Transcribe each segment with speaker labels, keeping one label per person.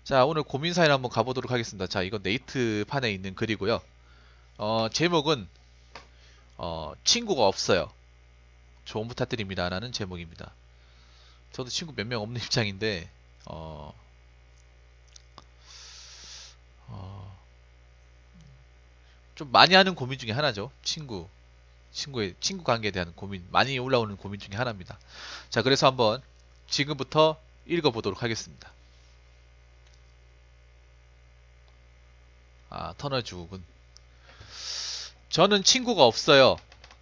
Speaker 1: 자, 오늘 고민 사연 한번 가보도록 하겠습니다. 자, 이건 네이트판에 있는 글이고요. 제목은 친구가 없어요. 조언 부탁드립니다. 라는 제목입니다. 저도 친구 몇 명 없는 입장인데 어, 어, 좀 많이 하는 고민 중에 하나죠. 친구 관계에 대한 고민, 많이 올라오는 고민 중에 하나입니다. 자, 그래서 한번 지금부터 읽어보도록 하겠습니다. 터널 주국은 저는 친구가 없어요.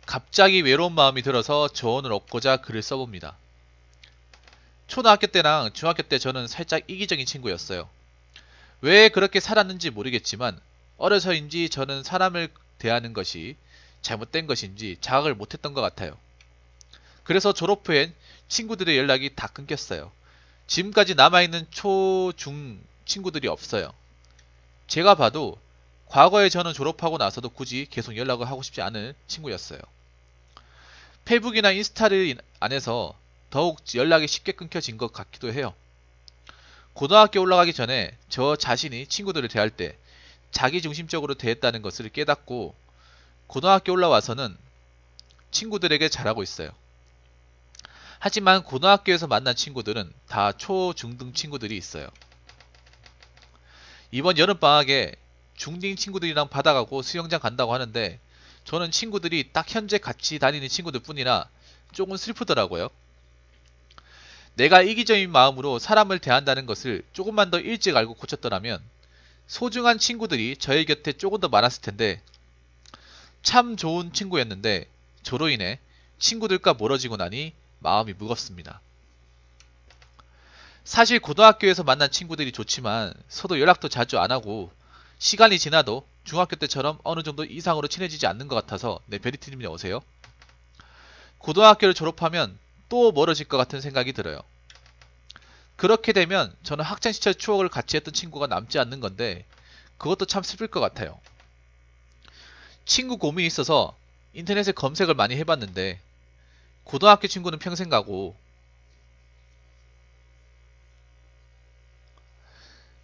Speaker 1: 갑자기 외로운 마음이 들어서 조언을 얻고자 글을 써봅니다. 초등학교 때랑 중학교 때 저는 살짝 이기적인 친구였어요. 왜 그렇게 살았는지 모르겠지만 어려서인지 저는 사람을 대하는 것이 잘못된 것인지 자각을 못했던 것 같아요. 그래서 졸업 후엔 친구들의 연락이 다 끊겼어요. 지금까지 남아있는 초, 중 친구들이 없어요. 제가 봐도 과거에 저는 졸업하고 나서도 굳이 계속 연락을 하고 싶지 않은 친구였어요. 페이북이나 인스타를 안에서 더욱 연락이 쉽게 끊겨진 것 같기도 해요. 고등학교 올라가기 전에 저 자신이 친구들을 대할 때 자기중심적으로 대했다는 것을 깨닫고 고등학교 올라와서는 친구들에게 잘하고 있어요. 하지만 고등학교에서 만난 친구들은 다 초, 중등 친구들이 있어요. 이번 여름방학에 중딩 친구들이랑 바다 가고 수영장 간다고 하는데 저는 친구들이 딱 현재 같이 다니는 친구들 뿐이라 조금 슬프더라고요. 내가 이기적인 마음으로 사람을 대한다는 것을 조금만 더 일찍 알고 고쳤더라면 소중한 친구들이 저의 곁에 조금 더 많았을 텐데 참 좋은 친구였는데 저로 인해 친구들과 멀어지고 나니 마음이 무겁습니다. 사실 고등학교에서 만난 친구들이 좋지만 서로 연락도 자주 안 하고 시간이 지나도 중학교 때처럼 어느 정도 이상으로 친해지지 않는 것 같아서 네, 베리티님이 오세요. 고등학교를 졸업하면 또 멀어질 것 같은 생각이 들어요. 그렇게 되면 저는 학창시절 추억을 같이 했던 친구가 남지 않는 건데 그것도 참 슬플 것 같아요. 친구 고민이 있어서 인터넷에 검색을 많이 해봤는데 고등학교 친구는 평생 가고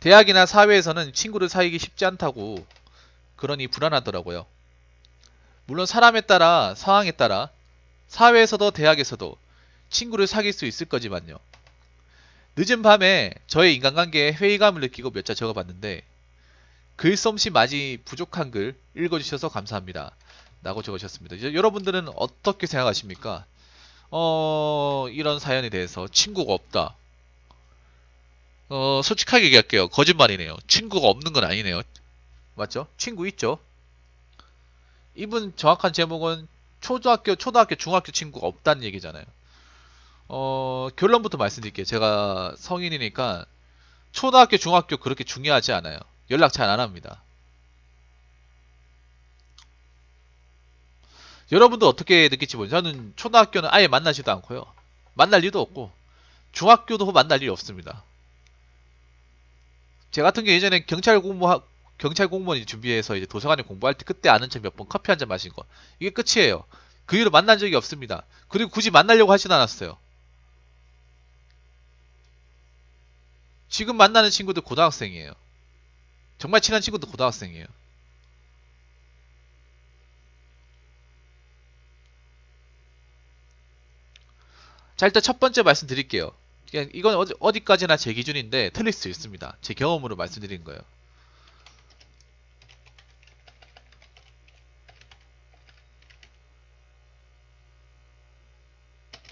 Speaker 1: 대학이나 사회에서는 친구를 사귀기 쉽지 않다고 그러니 불안하더라고요. 물론 사람에 따라 상황에 따라 사회에서도 대학에서도 친구를 사귈 수 있을 거지만요. 늦은 밤에 저의 인간관계에 회의감을 느끼고 몇 자 적어봤는데 글솜씨 많이 부족한 글 읽어주셔서 감사합니다. 라고 적으셨습니다. 이제 여러분들은 어떻게 생각하십니까? 이런 사연에 대해서 친구가 없다. 솔직하게 얘기할게요. 거짓말이네요. 친구가 없는 건 아니네요. 맞죠? 친구 있죠? 이분 정확한 제목은 초등학교, 중학교 친구가 없다는 얘기잖아요. 결론부터 말씀드릴게요. 제가 성인이니까 초등학교, 중학교 그렇게 중요하지 않아요. 연락 잘 안 합니다. 여러분도 어떻게 느낄지 모르죠. 저는 초등학교는 아예 만나지도 않고요. 만날 일도 없고 중학교도 만날 일이 없습니다. 제 같은 게 예전에 경찰 공무원 준비해서 이제 도서관에 공부할 때 그때 아는 척 몇 번 커피 한 잔 마신 거 이게 끝이에요. 그 이후로 만난 적이 없습니다. 그리고 굳이 만나려고 하진 않았어요. 지금 만나는 친구들 고등학생이에요. 정말 친한 친구도 고등학생이에요. 자, 일단 첫 번째 말씀드릴게요. 이건 어디까지나 제 기준인데 틀릴 수 있습니다. 제 경험으로 말씀드린 거예요.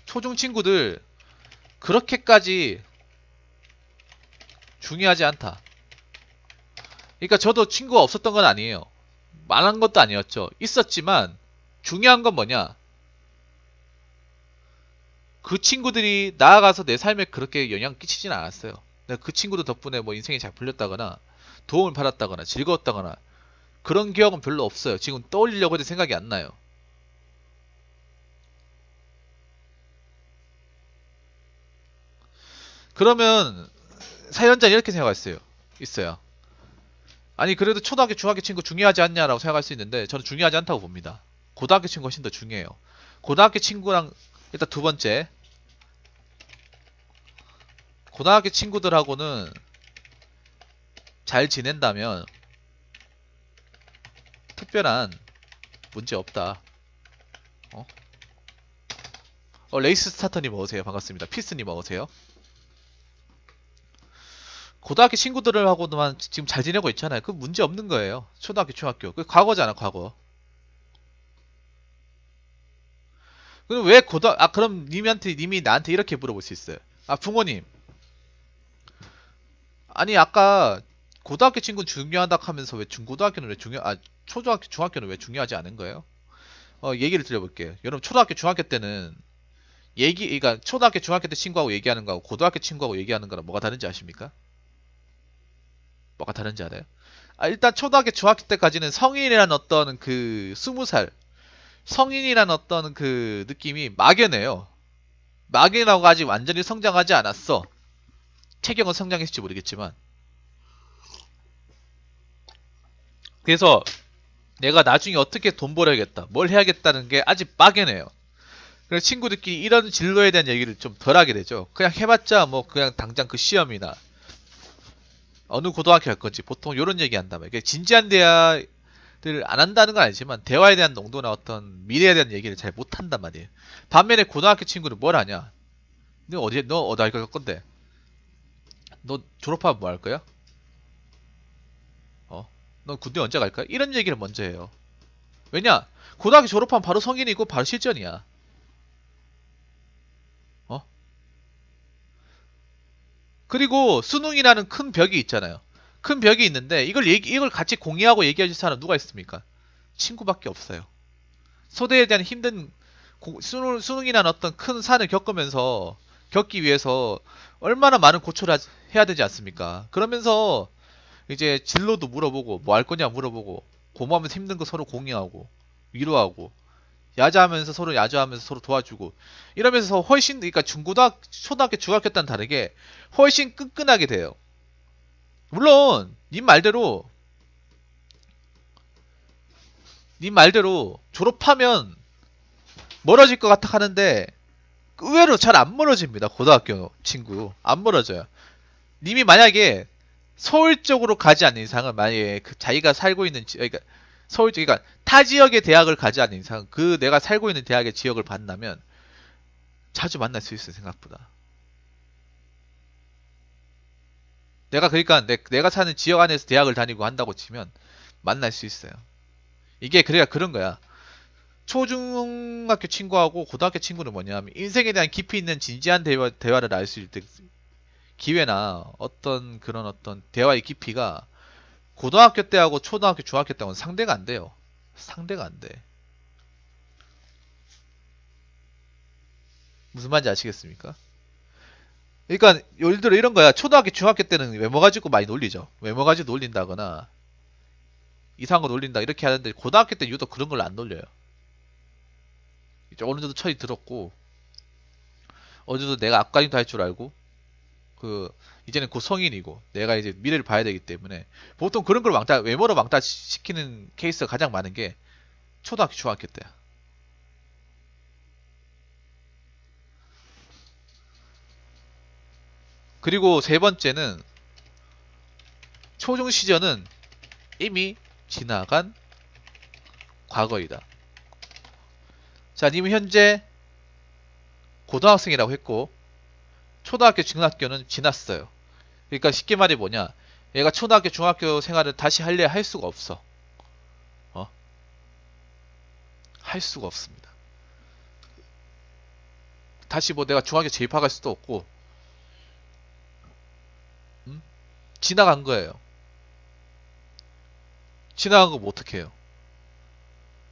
Speaker 1: 초중 친구들 그렇게까지 중요하지 않다. 그러니까 저도 친구가 없었던 건 아니에요. 많은 것도 아니었죠. 있었지만 중요한 건 뭐냐? 그 친구들이 나아가서 내 삶에 그렇게 영향 끼치진 않았어요. 내가 그 친구들 덕분에 뭐 인생이 잘 풀렸다거나 도움을 받았다거나 즐거웠다거나 그런 기억은 별로 없어요. 지금 떠올리려고 해도 생각이 안 나요. 그러면 사연자는 이렇게 생각했어요. 있어요. 아니 그래도 초등학교, 중학교 친구 중요하지 않냐라고 생각할 수 있는데 저는 중요하지 않다고 봅니다. 고등학교 친구 훨씬 더 중요해요. 고등학교 친구랑 일단 두 번째 고등학교 친구들하고는 잘 지낸다면 특별한 문제 없다. 어? 레이스 스타터님 어서오세요. 반갑습니다. 피스님 어서오세요. 고등학교 친구들하고만 지금 잘 지내고 있잖아요. 그 문제 없는 거예요. 초등학교, 중학교. 그 과거잖아, 과거. 그럼 왜 그럼 님이 나한테 이렇게 물어볼 수 있어요. 아, 부모님. 아니, 아까 고등학교 친구는 중요하다 하면서 왜 중고등학교는 왜 초등학교, 중학교는 왜 중요하지 않은 거예요? 얘기를 드려볼게요. 여러분, 초등학교, 중학교 때는 그러니까 초등학교, 중학교 때 친구하고 얘기하는 거하고 고등학교 친구하고 얘기하는 거랑 뭐가 다른지 아십니까? 뭐가 다른지 알아요? 일단 초등학교, 중학교 때까지는 성인이라는 어떤 그 20살, 성인이라는 어떤 그 느낌이 막연해요. 막연하고 아직 완전히 성장하지 않았어. 체격은 성장했을지 모르겠지만. 그래서 내가 나중에 어떻게 돈 벌어야겠다, 뭘 해야겠다는 게 아직 막연해요. 그래서 친구들끼리 이런 진로에 대한 얘기를 좀 덜 하게 되죠. 그냥 해봤자 뭐 그냥 당장 그 시험이나 어느 고등학교 할 건지 보통 이런 얘기 한단 말이에요. 진지한 대화를 안 한다는 건 아니지만 대화에 대한 농도나 어떤 미래에 대한 얘기를 잘 못 한단 말이에요. 반면에 고등학교 친구는 뭘 하냐? 너 어디 할 건데? 너 졸업하면 뭐 할 거야? 어? 너 군대 언제 갈 거야? 이런 얘기를 먼저 해요. 왜냐? 고등학교 졸업하면 바로 성인이고 바로 실전이야. 어? 그리고 수능이라는 큰 벽이 있잖아요. 큰 벽이 있는데 이걸 같이 공유하고 얘기해 줄 사람 누가 있습니까? 친구밖에 없어요. 소대에 대한 힘든 수능이라는 어떤 큰 산을 겪기 위해서 얼마나 많은 고초를 해야 되지 않습니까? 그러면서 이제 진로도 물어보고 뭐 할 거냐 물어보고 고마우면서 힘든 거 서로 공유하고 위로하고 야자하면서 서로 야자하면서 서로 도와주고 이러면서 훨씬 그러니까 초등학교 중학교 때는 다르게 훨씬 끈끈하게 돼요. 물론 님 말대로 졸업하면 멀어질 것 같아 하는데 의외로 잘 안 멀어집니다. 고등학교 친구 안 멀어져요. 님이 만약에 서울 쪽으로 가지 않는 이상은 만약에 그 자기가 살고 있는 그러니까 그러니까 타 지역의 대학을 가지 않는 이상 그 내가 살고 있는 대학의 지역을 만나면 자주 만날 수 있어요. 생각보다. 그러니까 내가 사는 지역 안에서 대학을 다니고 한다고 치면 만날 수 있어요. 이게 그래야 그런 거야. 초중학교 친구하고 고등학교 친구는 뭐냐면 인생에 대한 깊이 있는 진지한 대화를 알 수 있을 기회나 어떤 그런 어떤 대화의 깊이가 고등학교 때하고 초등학교, 중학교 때하고는 상대가 안 돼요. 상대가 안 돼. 무슨 말인지 아시겠습니까? 그러니까 예를 들어 이런 거야. 초등학교, 중학교 때는 외모 가지고 많이 놀리죠. 외모 가지고 놀린다거나 이상한 거 놀린다 이렇게 하는데 고등학교 때 유독 그런 걸 안 놀려요. 이제 어느 정도 철이 들었고 어느 정도 내가 앞가림도 할 줄 알고 그 이제는 곧 성인이고 내가 이제 미래를 봐야 되기 때문에 보통 그런 걸 외모로 왕따 시키는 케이스가 가장 많은 게 초등학교, 중학교 때야. 그리고 세 번째는 초중 시절은 이미 지나간 과거이다. 자, 님은 현재 고등학생이라고 했고 초등학교, 중학교는 지났어요. 그러니까 쉽게 말해 뭐냐? 얘가 초등학교, 중학교 생활을 다시 할래 할 수가 없어. 어? 할 수가 없습니다. 다시 뭐 내가 중학교 재입학할 수도 없고, 음? 지나간 거예요. 지나간 거 뭐 어떡해요?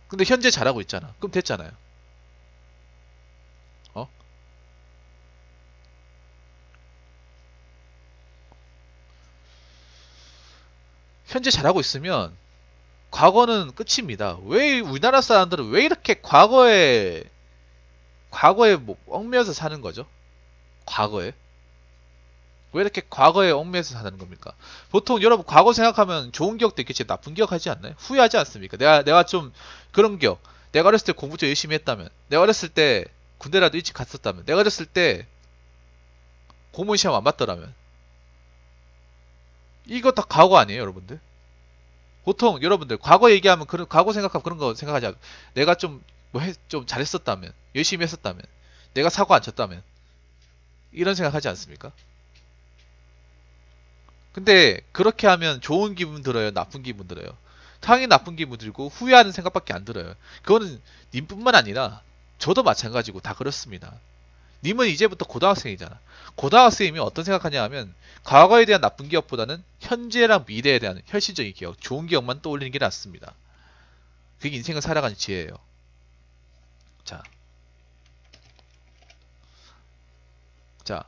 Speaker 1: 근데 현재 잘하고 있잖아. 그럼 됐잖아요. 어? 현재 잘하고 있으면 과거는 끝입니다. 왜 우리나라 사람들은 왜 이렇게 과거에 뭐 얽매여서 사는 거죠? 과거에? 왜 이렇게 과거에 얽매여서 사는 겁니까? 보통 여러분 과거 생각하면 좋은 기억도 있겠지 나쁜 기억 하지 않나요? 후회하지 않습니까? 내가 좀 그런 기억. 내가 어렸을 때 공부 좀 열심히 했다면, 내가 어렸을 때 군대라도 일찍 갔었다면, 내가 어렸을 때 공무원 시험 안 봤더라면, 이거 다 과거 아니에요, 여러분들? 보통 여러분들 과거 얘기하면 그런 과거 생각하면 그런 거 생각하지 않아요. 내가 좀 좀 잘했었다면, 열심히 했었다면, 내가 사고 안 쳤다면 이런 생각하지 않습니까? 근데 그렇게 하면 좋은 기분 들어요, 나쁜 기분 들어요? 당연히 나쁜 기분 들고 후회하는 생각밖에 안 들어요. 그거는 님뿐만 아니라 저도 마찬가지고 다 그렇습니다. 님은 이제부터 고등학생이잖아. 고등학생이면 어떤 생각하냐 하면 과거에 대한 나쁜 기억보다는 현재랑 미래에 대한 현실적인 기억, 좋은 기억만 떠올리는 게 낫습니다. 그게 인생을 살아가는 지혜예요. 자, 자,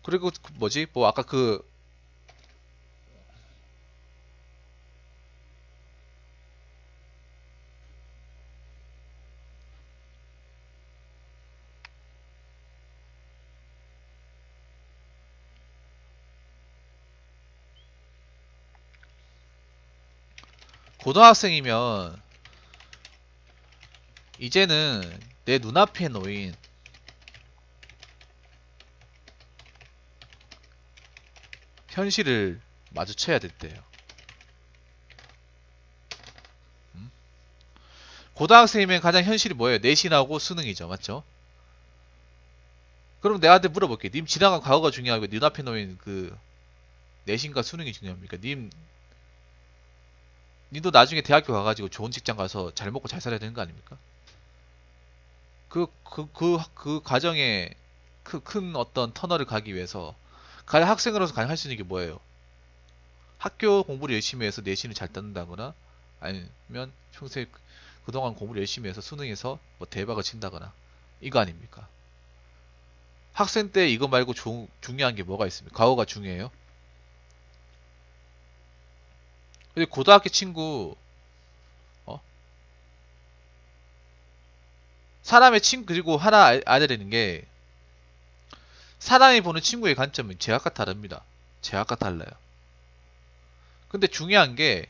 Speaker 1: 그리고 뭐지? 뭐 아까 그 고등학생이면 이제는 내 눈앞에 놓인 현실을 마주쳐야 될 때예요. 음? 고등학생이면 가장 현실이 뭐예요? 내신하고 수능이죠, 맞죠? 그럼 내한테 물어볼게. 님 지나간 과거가 중요하고 눈앞에 놓인 그 내신과 수능이 중요합니까? 님도 나중에 대학교 가가지고 좋은 직장 가서 잘 먹고 잘 살아야 되는 거 아닙니까? 그 과정에 그 큰 어떤 터널을 가기 위해서 가장 학생으로서 가장 할 수 있는 게 뭐예요? 학교 공부를 열심히 해서 내신을 잘 따는다거나 아니면 평소에 그동안 공부를 열심히 해서 수능에서 뭐 대박을 친다거나 이거 아닙니까? 학생 때 이거 말고 중요한 게 뭐가 있습니까? 과거가 중요해요? 근데 고등학교 친구 어? 사람의 친구 그리고 하나 알아야 되는 게 사람이 보는 친구의 관점은 제각각 다릅니다. 제각각 달라요. 근데 중요한 게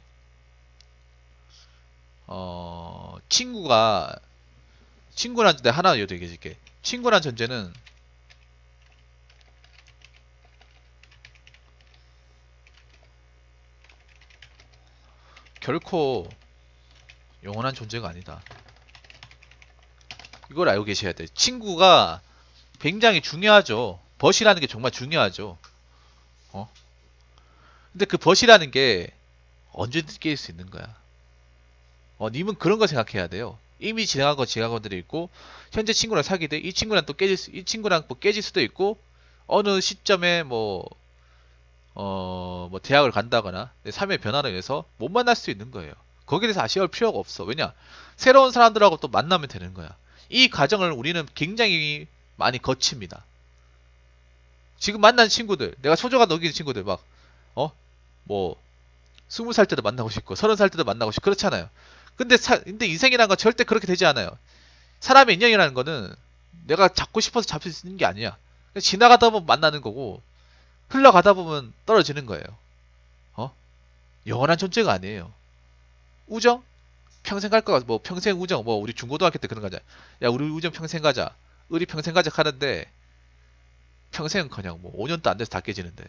Speaker 1: 친구란 내가 하나 얘기해 줄게. 친구란 존재는 결코 영원한 존재가 아니다. 이걸 알고 계셔야 돼. 친구가 굉장히 중요하죠. 벗이라는 게 정말 중요하죠. 어? 근데 그 벗이라는 게 언제든지 깨질 수 있는 거야. 님은 그런 거 생각해야 돼요. 이미 지나간 거 지나간 것들이 있고 현재 친구랑 사귀되 이 친구랑 뭐 깨질 수도 있고 어느 시점에 뭐 대학을 간다거나 내 삶의 변화로 인해서 못 만날 수 있는 거예요. 거기에 대해서 아쉬울 필요가 없어. 왜냐? 새로운 사람들하고 또 만나면 되는 거야. 이 과정을 우리는 굉장히 많이 거칩니다. 지금 만난 친구들, 내가 소중한 넘기는 친구들 막, 어? 뭐, 20살 때도 만나고 싶고, 30살 때도 만나고 싶고, 그렇잖아요. 근데 인생이라는 건 절대 그렇게 되지 않아요. 사람의 인연이라는 거는 내가 잡고 싶어서 잡힐 수 있는 게 아니야. 그냥 지나가다 보면 만나는 거고, 흘러가다 보면 떨어지는 거예요. 어? 영원한 존재가 아니에요. 우정? 평생 갈 거야. 뭐 평생 우정. 뭐 우리 중고등학교 때 그런 거잖아. 야, 우리 우정 평생 가자. 우리 평생 가자 하는데 평생은커녕 뭐 5년도 안 돼서 다 깨지는데.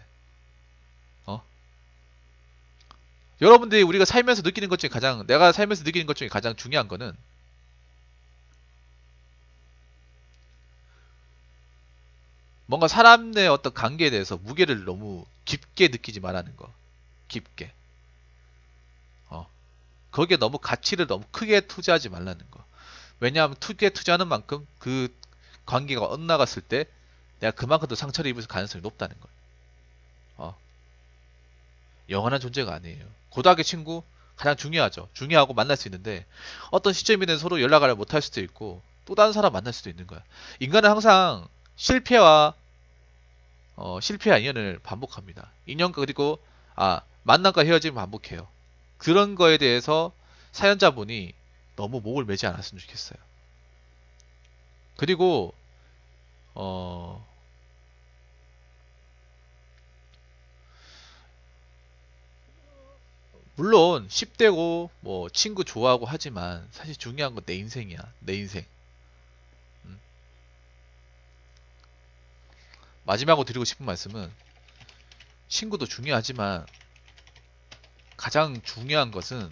Speaker 1: 어? 여러분들이 우리가 살면서 느끼는 것 중에 가장 내가 살면서 느끼는 것 중에 가장 중요한 거는 뭔가 사람 의 어떤 관계에 대해서 무게를 너무 깊게 느끼지 말라는 거. 깊게. 어. 거기에 너무 가치를 너무 크게 투자하지 말라는 거. 왜냐하면 크게 투자하는 만큼 그 관계가 엇나갔을 때 내가 그만큼 더 상처를 입을 가능성이 높다는 거예요. 어. 영원한 존재가 아니에요. 고등학교 친구 가장 중요하죠. 중요하고 만날 수 있는데 어떤 시점에는 서로 연락을 못 할 수도 있고 또 다른 사람 만날 수도 있는 거야. 인간은 항상 실패와 인연을 반복합니다. 인연 그리고 만남과 헤어짐을 반복해요. 그런 거에 대해서 사연자분이 너무 목을 매지 않았으면 좋겠어요. 그리고 어 물론 10대고 뭐 친구 좋아하고 하지만 사실 중요한 건 내 인생이야. 내 인생. 음. 마지막으로 드리고 싶은 말씀은 친구도 중요하지만 가장 중요한 것은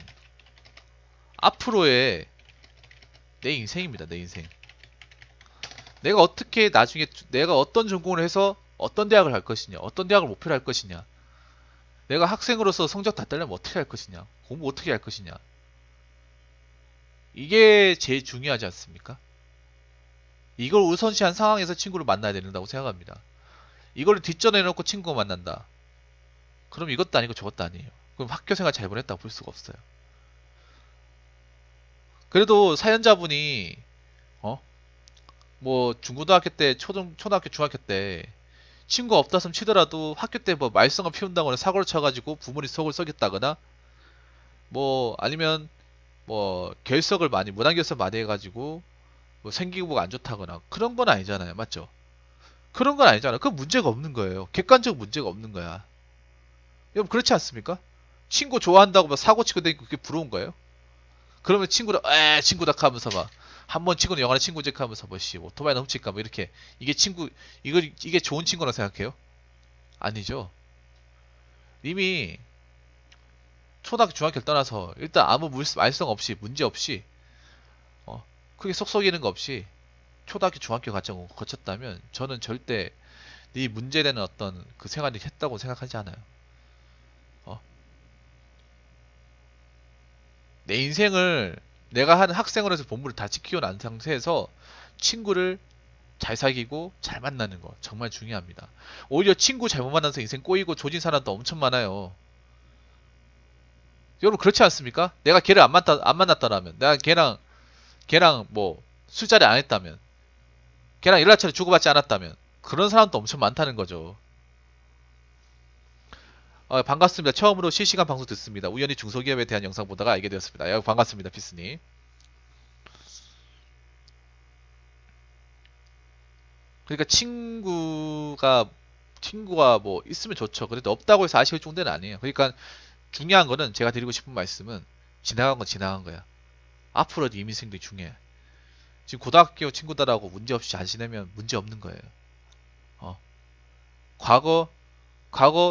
Speaker 1: 앞으로의 내 인생입니다. 내 인생. 내가 어떻게 나중에 내가 어떤 전공을 해서 어떤 대학을 갈 것이냐, 어떤 대학을 목표로 할 것이냐, 내가 학생으로서 성적 다 따려면 어떻게 할 것이냐, 공부 어떻게 할 것이냐. 이게 제일 중요하지 않습니까? 이걸 우선시한 상황에서 친구를 만나야 된다고 생각합니다. 이걸 뒷전에 놓고 친구가 만난다. 그럼 이것도 아니고 저것도 아니에요. 그럼 학교 생활 잘 보냈다고 볼 수가 없어요. 그래도 사연자분이 어? 뭐 중고등학교 때, 초등학교, 중학교 때 친구가 없다면 치더라도 학교 때 뭐 말썽을 피운다거나 사고를 쳐가지고 부모님 속을 썩였다거나 뭐 아니면 뭐 결석을 많이 무단결석 많이 해가지고 뭐 생기부가 안 좋다거나 그런 건 아니잖아요. 맞죠? 그런 건 아니잖아. 그건 문제가 없는 거예요. 객관적 문제가 없는 거야. 여러분 그렇지 않습니까? 친구 좋아한다고 막 사고 치고 다니고 그게 부러운 거예요? 그러면 친구를 에 친구다 하면서 막 한 번 친구는 영화나 친구지 하면서 뭐씨 오토바이 훔칠까 뭐 이렇게 이게 친구 이게 좋은 친구라 생각해요? 아니죠. 이미 초등학교 중학교를 떠나서 일단 아무 말썽 없이 문제 없이 크게 속 썩이는 거 없이 초등학교 중학교 과정을 거쳤다면 저는 절대 네 문제되는 어떤 그 생활을 했다고 생각하지 않아요. 어? 내 인생을 내가 하는 학생으로서 본부를 다 지키고 난 상태에서 친구를 잘 사귀고 잘 만나는 거 정말 중요합니다. 오히려 친구 잘못 만나서 인생 꼬이고 조진 사람도 엄청 많아요. 여러분 그렇지 않습니까? 내가 걔를 안 만났다라면 내가 걔랑 뭐 술자리 안 했다면 걔랑 연락처를 주고받지 않았다면 그런 사람도 엄청 많다는 거죠. 반갑습니다. 처음으로 실시간 방송 듣습니다. 우연히 중소기업에 대한 영상 보다가 알게 되었습니다. 반갑습니다, 피스님. 그러니까 친구가 뭐 있으면 좋죠. 그래도 없다고 해서 아쉬울 정도는 아니에요. 그러니까 중요한 거는 제가 드리고 싶은 말씀은 지나간 건 지나간 거야. 앞으로 네 인생도 중요해. 지금 고등학교 친구들하고 문제 없이 잘 지내면 문제 없는 거예요. 어. 과거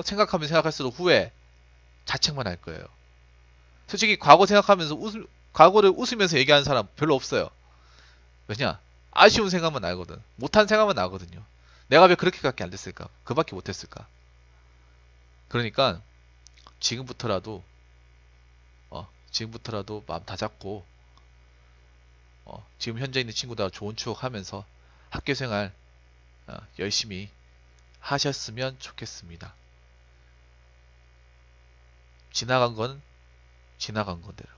Speaker 1: 생각하면 생각할수록 후회 자책만 할 거예요. 솔직히 과거 생각하면서 과거를 웃으면서 얘기하는 사람 별로 없어요. 왜냐? 아쉬운 생각만 나거든. 못한 생각만 나거든요. 내가 왜 그렇게밖에 안 됐을까? 그밖에 못했을까? 그러니까 지금부터라도 지금부터라도 마음 다잡고 지금 현재 있는 친구들과 좋은 추억하면서 학교 생활 열심히 하셨으면 좋겠습니다. 지나간 건 지나간 거대로.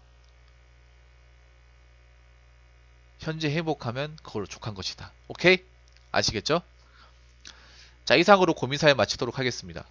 Speaker 1: 현재 행복하면 그걸로 족한 것이다. 오케이? 아시겠죠? 자, 이상으로 고민사연 마치도록 하겠습니다.